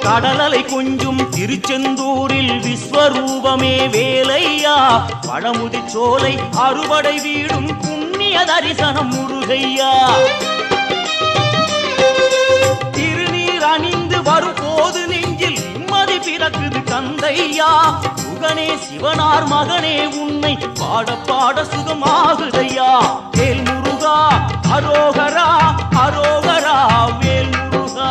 கடலலை கொஞ்சும் திருச்செந்தூரில் விஸ்வரூபமே வேலையா பழமுதி சோலை அறுபடை வீடும் புண்ணிய தரிசனம் முருகையா திருநீர் அணிந்து வரும் போது நெஞ்சில் நிம்மதி பிறக்குது கந்தையா சுகனே சிவனார் மகனே உன்னை பாட பாட சுகமாகுதையா வேல் முருகா அரோகரா அரோகரா வேல் முருகா